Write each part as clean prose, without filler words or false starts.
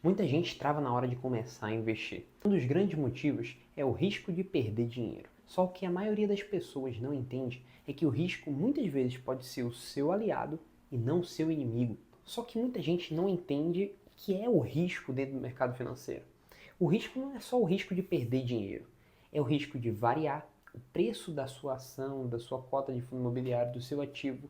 Muita gente trava na hora de começar a investir. Um dos grandes motivos é o risco de perder dinheiro. Só que a maioria das pessoas não entende é que o risco muitas vezes pode ser o seu aliado e não o seu inimigo. Só que muita gente não entende o que é o risco dentro do mercado financeiro. O risco não é só o risco de perder dinheiro, é o risco de variar o preço da sua ação, da sua cota de fundo imobiliário, do seu ativo,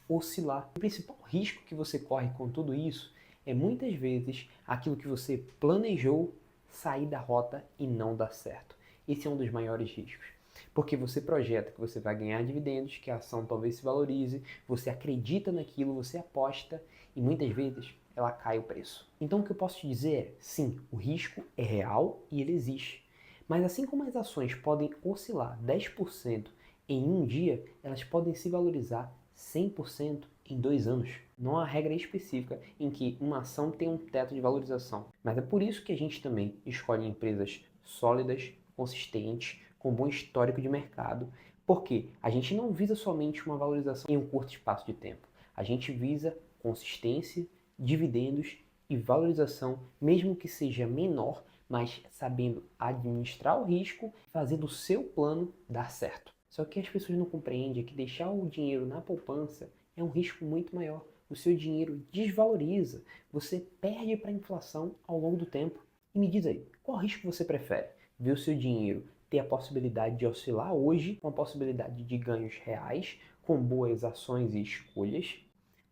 oscilar. O principal risco que você corre com tudo isso é muitas vezes aquilo que você planejou sair da rota e não dar certo. Esse é um dos maiores riscos. Porque você projeta que você vai ganhar dividendos, que a ação talvez se valorize, você acredita naquilo, você aposta e muitas vezes ela cai o preço. Então o que eu posso te dizer é, sim, o risco é real e ele existe. Mas assim como as ações podem oscilar 10% em um dia, elas podem se valorizar 100% em 2 anos. Não há regra específica em que uma ação tem um teto de valorização. Mas é por isso que a gente também escolhe empresas sólidas, consistentes, com bom histórico de mercado, porque a gente não visa somente uma valorização em um curto espaço de tempo. A gente visa consistência, dividendos e valorização, mesmo que seja menor, mas sabendo administrar o risco, fazendo o seu plano dar certo. Só que as pessoas não compreendem que deixar o dinheiro na poupança é um risco muito maior. O seu dinheiro desvaloriza, você perde para a inflação ao longo do tempo. E me diz aí, qual risco você prefere? Ver o seu dinheiro ter a possibilidade de oscilar hoje, com a possibilidade de ganhos reais, com boas ações e escolhas,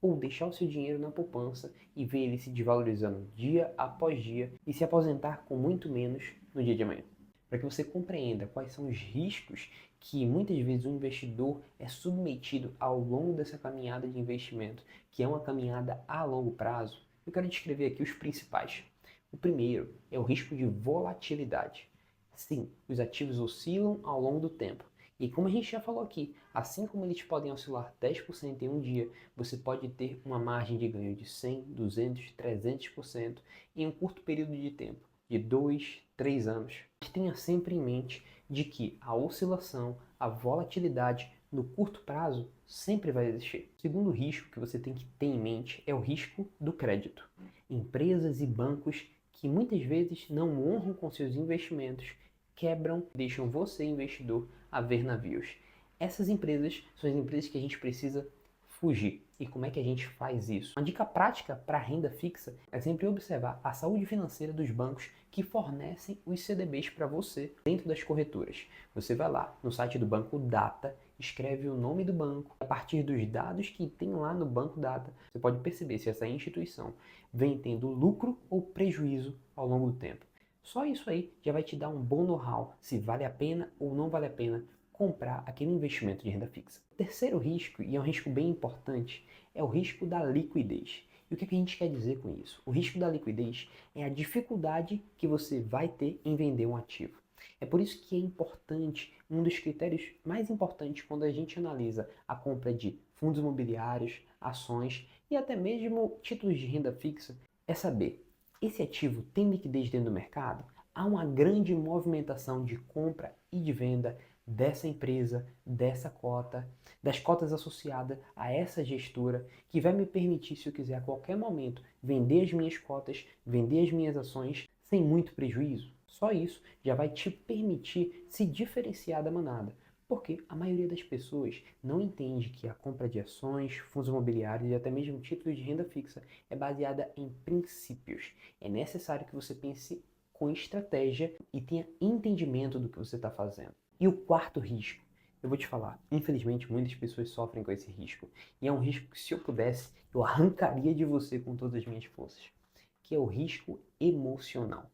ou deixar o seu dinheiro na poupança e ver ele se desvalorizando dia após dia e se aposentar com muito menos no dia de amanhã? Para que você compreenda quais são os riscos que muitas vezes o investidor é submetido ao longo dessa caminhada de investimento, que é uma caminhada a longo prazo, eu quero descrever aqui os principais. O primeiro é o risco de volatilidade. Sim, os ativos oscilam ao longo do tempo. E como a gente já falou aqui, assim como eles podem oscilar 10% em um dia, você pode ter uma margem de ganho de 100, 200, 300% em um curto período de tempo, de 2, 3 anos. Mas tenha sempre em mente de que a oscilação, a volatilidade no curto prazo sempre vai existir. O segundo risco que você tem que ter em mente é o risco do crédito. Empresas e bancos que muitas vezes não honram com seus investimentos quebram, deixam você, investidor, a ver navios. Essas empresas são as empresas que a gente precisa fugir. E como é que a gente faz isso? Uma dica prática para renda fixa é sempre observar a saúde financeira dos bancos que fornecem os CDBs para você dentro das corretoras. Você vai lá no site do Banco Data, escreve o nome do banco. A partir dos dados que tem lá no Banco Data, você pode perceber se essa instituição vem tendo lucro ou prejuízo ao longo do tempo. Só isso aí já vai te dar um bom know-how se vale a pena ou não vale a pena comprar aquele investimento de renda fixa. O terceiro risco, e é um risco bem importante, é o risco da liquidez. E o que a gente quer dizer com isso? O risco da liquidez é a dificuldade que você vai ter em vender um ativo. É por isso que é importante, um dos critérios mais importantes quando a gente analisa a compra de fundos imobiliários, ações e até mesmo títulos de renda fixa, é saber: esse ativo tem liquidez dentro do mercado? Há uma grande movimentação de compra e de venda dessa empresa, dessa cota, das cotas associadas a essa gestora, que vai me permitir, se eu quiser a qualquer momento, vender as minhas cotas, vender as minhas ações sem muito prejuízo. Só isso já vai te permitir se diferenciar da manada. Porque a maioria das pessoas não entende que a compra de ações, fundos imobiliários e até mesmo títulos de renda fixa é baseada em princípios. É necessário que você pense com estratégia e tenha entendimento do que você está fazendo. E o quarto risco, eu vou te falar, infelizmente muitas pessoas sofrem com esse risco. E é um risco que, se eu pudesse, eu arrancaria de você com todas as minhas forças, que é o risco emocional.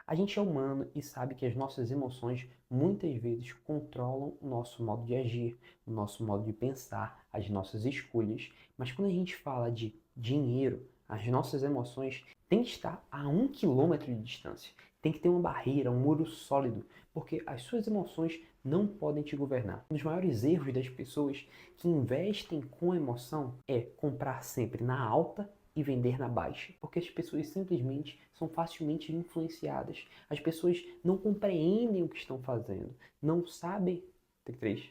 A gente é humano e sabe que as nossas emoções muitas vezes controlam o nosso modo de agir, o nosso modo de pensar, as nossas escolhas. Mas quando a gente fala de dinheiro, as nossas emoções têm que estar a 1 quilômetro de distância. Tem que ter uma barreira, um muro sólido, porque as suas emoções não podem te governar. Um dos maiores erros das pessoas que investem com emoção é comprar sempre na alta e vender na baixa, porque as pessoas simplesmente são facilmente influenciadas. As pessoas não compreendem o que estão fazendo, não sabem, tem três,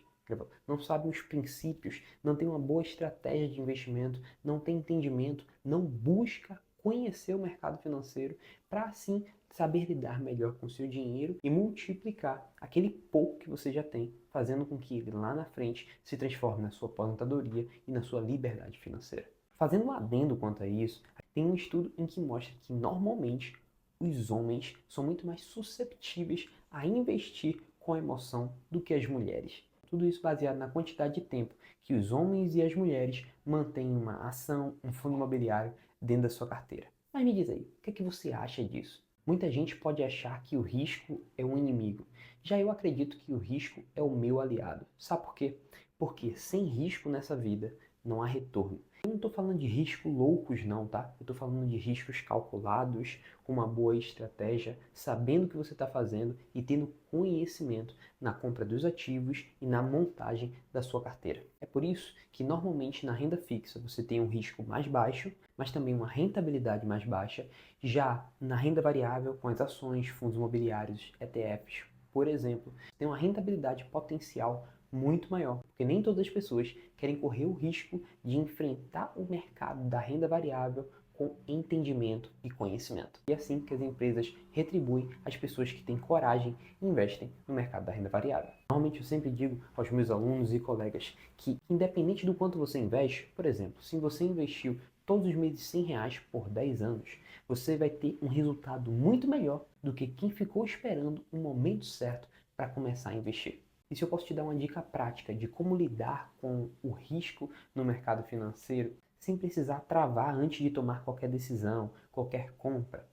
não sabem os princípios, não tem uma boa estratégia de investimento, não tem entendimento, não busca conhecer o mercado financeiro para assim saber lidar melhor com o seu dinheiro e multiplicar aquele pouco que você já tem, fazendo com que ele lá na frente se transforme na sua aposentadoria e na sua liberdade financeira. Fazendo um adendo quanto a isso, tem um estudo em que mostra que normalmente os homens são muito mais susceptíveis a investir com emoção do que as mulheres. Tudo isso baseado na quantidade de tempo que os homens e as mulheres mantêm uma ação, um fundo imobiliário dentro da sua carteira. Mas me diz aí, o que é que você acha disso? Muita gente pode achar que o risco é um inimigo. Já eu acredito que o risco é o meu aliado. Sabe por quê? Porque sem risco nessa vida não há retorno. Eu não estou falando de riscos loucos não, tá? Eu estou falando de riscos calculados, com uma boa estratégia, sabendo o que você está fazendo e tendo conhecimento na compra dos ativos e na montagem da sua carteira. É por isso que normalmente na renda fixa você tem um risco mais baixo, mas também uma rentabilidade mais baixa. Já na renda variável, com as ações, fundos imobiliários, ETFs, por exemplo, tem uma rentabilidade potencial muito maior, porque nem todas as pessoas querem correr o risco de enfrentar o mercado da renda variável com entendimento e conhecimento. E é assim que as empresas retribuem as pessoas que têm coragem e investem no mercado da renda variável. Normalmente eu sempre digo aos meus alunos e colegas que, independente do quanto você investe, por exemplo, se você investiu todos os meses R$100 por 10 anos, você vai ter um resultado muito melhor do que quem ficou esperando o momento certo para começar a investir. E se eu posso te dar uma dica prática de como lidar com o risco no mercado financeiro sem precisar travar antes de tomar qualquer decisão, qualquer compra,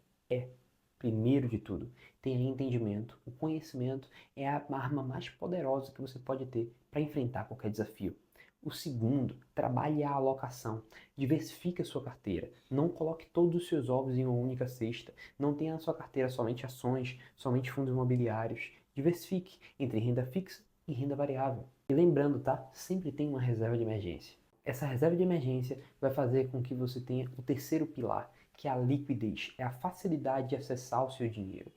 primeiro de tudo, tenha entendimento. O conhecimento é a arma mais poderosa que você pode ter para enfrentar qualquer desafio. O segundo, trabalhe a alocação. Diversifique a sua carteira. Não coloque todos os seus ovos em uma única cesta. Não tenha na sua carteira somente ações, somente fundos imobiliários. Diversifique entre renda fixa e renda variável. E lembrando, tá? Sempre tem uma reserva de emergência. Essa reserva de emergência vai fazer com que você tenha o terceiro pilar, que é a liquidez, é a facilidade de acessar o seu dinheiro.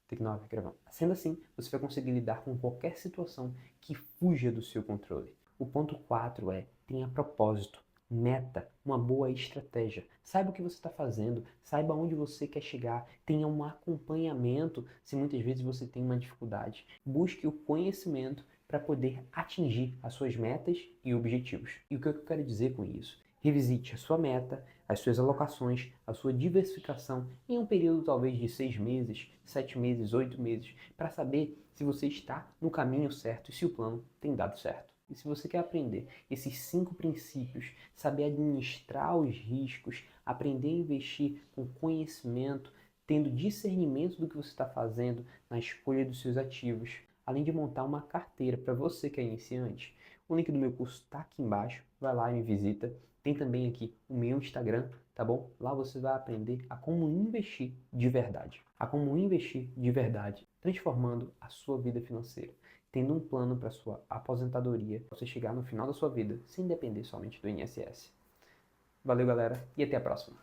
Tem que não gravando. Sendo assim, você vai conseguir lidar com qualquer situação que fuja do seu controle. O ponto 4 é, tenha propósito, meta, uma boa estratégia. Saiba o que você está fazendo, saiba onde você quer chegar, tenha um acompanhamento se muitas vezes você tem uma dificuldade. Busque o conhecimento para poder atingir as suas metas e objetivos. E o que eu quero dizer com isso? Revisite a sua meta, as suas alocações, a sua diversificação em um período talvez de 6 meses, 7 meses, 8 meses, para saber se você está no caminho certo e se o plano tem dado certo. E se você quer aprender esses 5 princípios, saber administrar os riscos, aprender a investir com conhecimento, tendo discernimento do que você está fazendo na escolha dos seus ativos, além de montar uma carteira para você que é iniciante, o link do meu curso está aqui embaixo, vai lá e me visita. Tem também aqui o meu Instagram, tá bom? Lá você vai aprender a como investir de verdade. A como investir de verdade, transformando a sua vida financeira, tendo um plano para sua aposentadoria, para você chegar no final da sua vida sem depender somente do INSS. Valeu, galera, e até a próxima.